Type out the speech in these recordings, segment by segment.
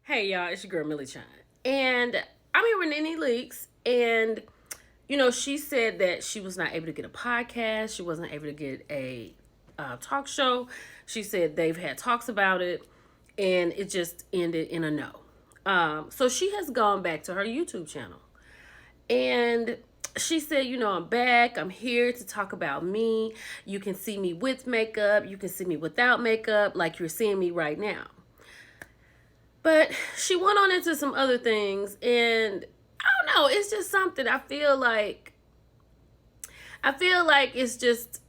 Hey y'all, it's your girl Millie Chine. And I'm here with Nene Leaks. And, she said that she was not able to get a podcast. She wasn't able to get a talk show. She said they've had talks about it. And it just ended in a no. So she has gone back to her YouTube channel. And she said, I'm back. I'm here to talk about me. You can see me with makeup. You can see me without makeup, like you're seeing me right now. But she went on into some other things, and I don't know, it's just something I feel like it's just,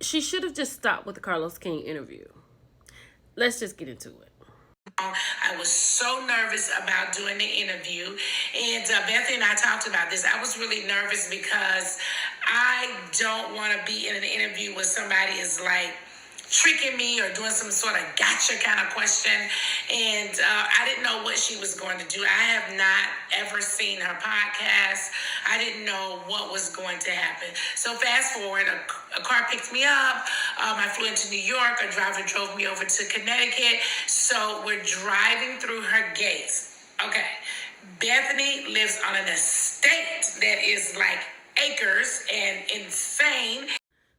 she should have just stopped with the Carlos King interview. Let's just get into it. I was so nervous about doing the interview, and Bethanny and I talked about this. I was really nervous because I don't want to be in an interview where somebody is like tricking me or doing some sort of gotcha kind of question. And I didn't know what she was going to do. I have not ever seen her podcast. I didn't know what was going to happen. So fast forward, a car picked me up. I flew into New York. A driver drove me over to Connecticut. So we're driving through her gates. Okay. Bethanny lives on an estate that is like acres and insane.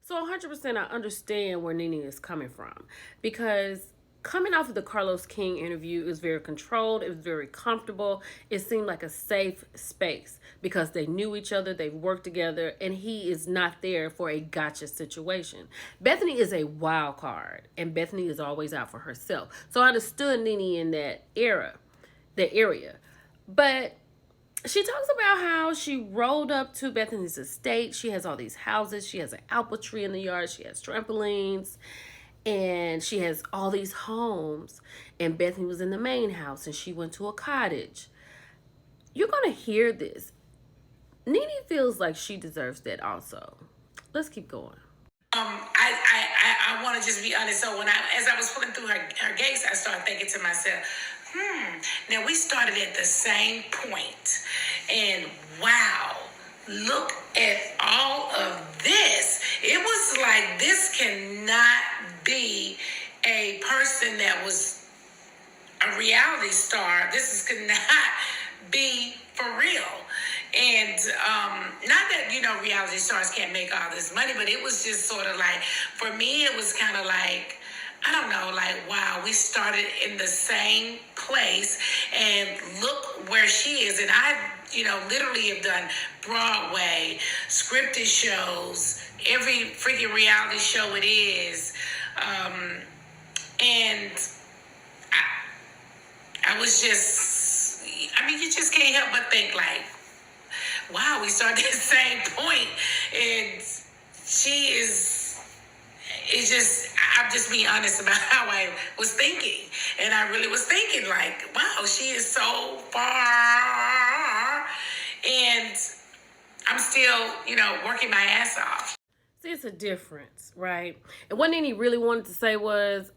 So 100% I understand where Nene is coming from, because coming off of the Carlos King interview, it was very controlled, it was very comfortable, it seemed like a safe space because they knew each other, they've worked together, and he is not there for a gotcha situation. Bethanny is a wild card, and Bethanny is always out for herself. So I understood Nene in that area. But she talks about how she rolled up to Bethanny's estate. She has all these houses. She has an apple tree in the yard. She has trampolines. And she has all these homes. And Bethanny was in the main house. And she went to a cottage. You're going to hear this. Nene feels like she deserves that also. Let's keep going. I want to just be honest. So as I was pulling through her gates, I started thinking to myself, now we started at the same point, and wow, look at all of this. It was like, this cannot be a person that was a reality star. Could not be for real. And not that, reality stars can't make all this money, but it was just sort of like, for me, it was kind of like, I don't know, like, wow, we started in the same place, and look where she is. And I, literally have done Broadway, scripted shows, every freaking reality show it is. And I was just, you just can't help but think like, wow, we started at the same point, and she is, it's just, I'm just being honest about how I was thinking. And I really was thinking like, wow, she is so far, and I'm still, working my ass off. See, it's a difference, right? And what Nene really wanted to say was,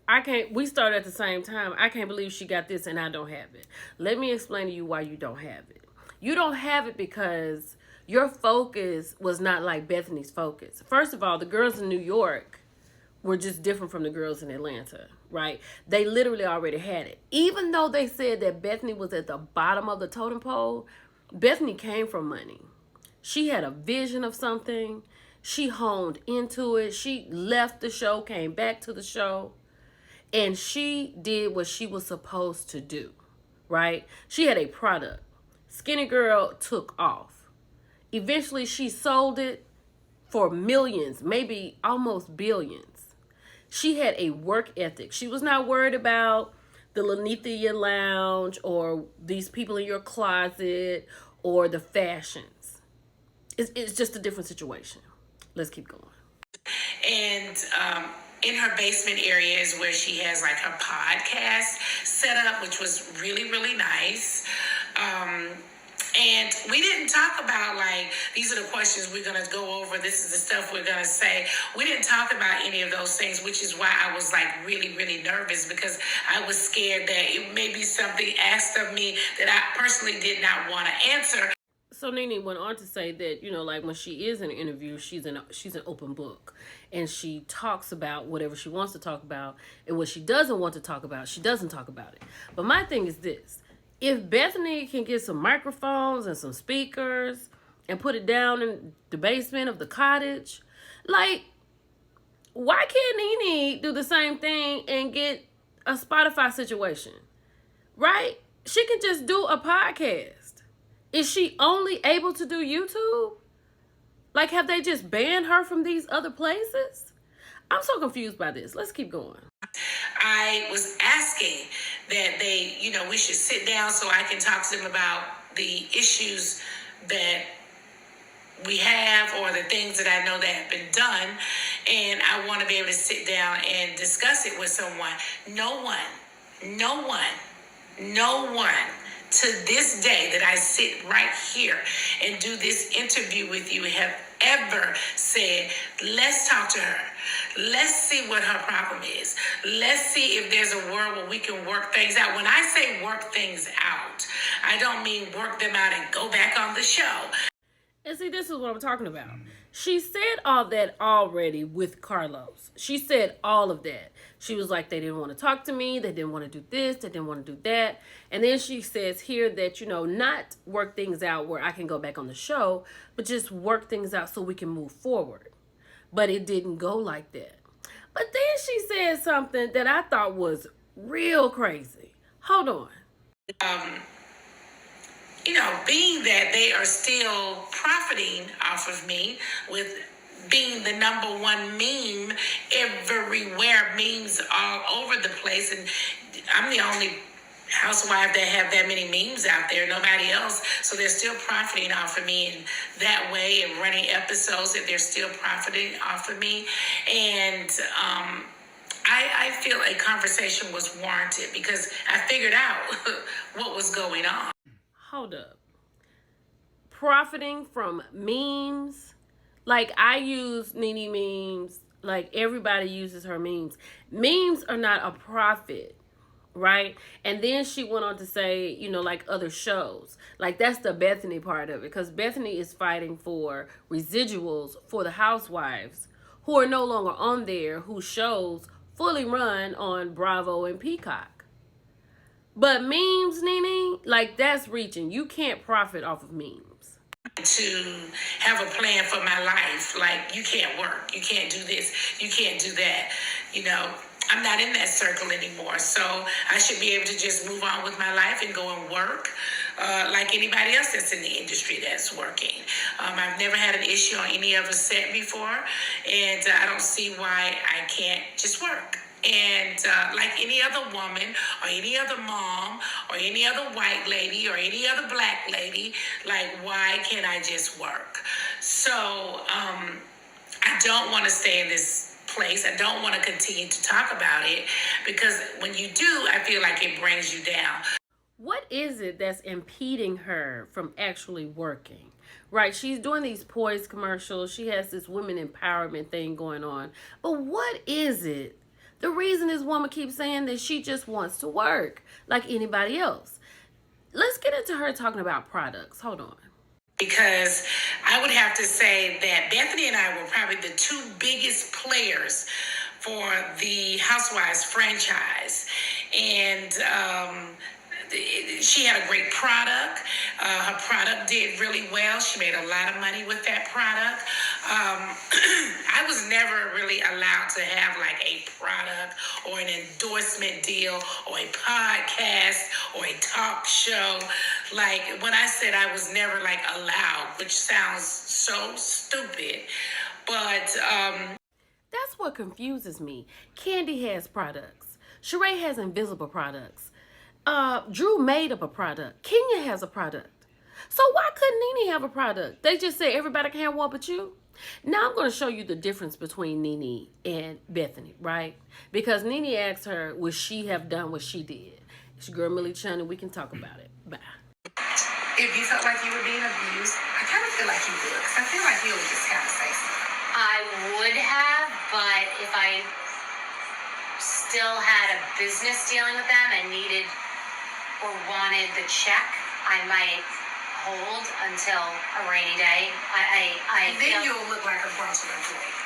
we started at the same time. I can't believe she got this and I don't have it. Let me explain to you why you don't have it. You don't have it because your focus was not like Bethanny's focus. First of all, the girls in New York were just different from the girls in Atlanta, right? They literally already had it. Even though they said that Bethanny was at the bottom of the totem pole, Bethanny came from money. She had a vision of something. She honed into it. She left the show, came back to the show, and she did what she was supposed to do, right? She had a product. Skinny Girl took off. Eventually, she sold it for millions, maybe almost billions. She had a work ethic. She was not worried about the Lanithia Lounge or these people in your closet or the fashions. It's just a different situation. Let's keep going. And in her basement area is where she has like her podcast set up, which was really, really nice. And we didn't talk about like, these are the questions we're going to go over. This is the stuff we're going to say. We didn't talk about any of those things, which is why I was like really, really nervous, because I was scared that it may be something asked of me that I personally did not want to answer. So Nene went on to say that, you know, like when she is in an interview, she's an open book, and she talks about whatever she wants to talk about, and what she doesn't want to talk about, she doesn't talk about it. But my thing is this: if Bethanny can get some microphones and some speakers and put it down in the basement of the cottage, like, why can't Nene do the same thing and get a Spotify situation? Right? She can just do a podcast. Is she only able to do YouTube? Like, have they just banned her from these other places? I'm so confused by this. Let's keep going. I was asking that they, we should sit down so I can talk to them about the issues that we have, or the things that I know that have been done. And I want to be able to sit down and discuss it with someone. No one to this day that I sit right here and do this interview with you have ever said, let's talk to her. Let's see what her problem is. Let's see if there's a world where we can work things out. When I say work things out, I don't mean work them out and go back on the show. And see, this is what I'm talking about. She said all that already with Carlos. She said all of that. She was like, they didn't want to talk to me. They didn't want to do this. They didn't want to do that. And then she says here that, not work things out where I can go back on the show, but just work things out so we can move forward. But it didn't go like that. But then she said something that I thought was real crazy. Hold on. Being that they are still profiting off of me with being the number one meme everywhere, memes all over the place, and I'm the only housewife that have that many memes out there, nobody else, so they're still profiting off of me in that way and running episodes that they're still profiting off of me. And I feel a conversation was warranted because I figured out what was going on. Hold up. Profiting from memes? Like, I use Nene memes. Like, everybody uses her memes. Memes are not a profit, right? And then she went on to say, like other shows. Like, that's the Bethanny part of it. Because Bethanny is fighting for residuals for the Housewives who are no longer on there, whose shows fully run on Bravo and Peacock. But memes, Nene, like, that's reaching. You can't profit off of memes. To have a plan for my life, like, you can't work, you can't do this, you can't do that. I'm not in that circle anymore, so I should be able to just move on with my life and go and work like anybody else that's in the industry that's working. I've never had an issue on any other set before, and I don't see why I can't just work. And like any other woman or any other mom or any other white lady or any other black lady, like, why can't I just work? So I don't want to stay in this place. I don't want to continue to talk about it, because when you do, I feel like it brings you down. What is it that's impeding her from actually working? Right, she's doing these Poise commercials. She has this women empowerment thing going on. But what is it? The reason this woman keeps saying that she just wants to work like anybody else. Let's get into her talking about products. Hold on. Because I would have to say that Bethanny and I were probably the two biggest players for the Housewives franchise. And she had a great product. Her product did really well. She made a lot of money with that product. I was never really allowed to have like a product or an endorsement deal or a podcast or a talk show. Like, when I said I was never like allowed, which sounds so stupid, but that's what confuses me. Candy has products. Sheree has invisible products. Drew made up a product. Kenya has a product. So why couldn't Nene have a product? They just say everybody can have one but you. Now I'm going to show you the difference between Nene and Bethanny, right? Because Nene asked her, would she have done what she did? It's your girl Millie Chun, and we can talk about it. Bye. If you felt like you were being abused, I kind of feel like you would. Because I feel like you would just kind of say something. I would have, but if I still had a business dealing with them and needed or wanted the check, I might hold until a rainy day. I And then feel you'll look like a fraudulent employee.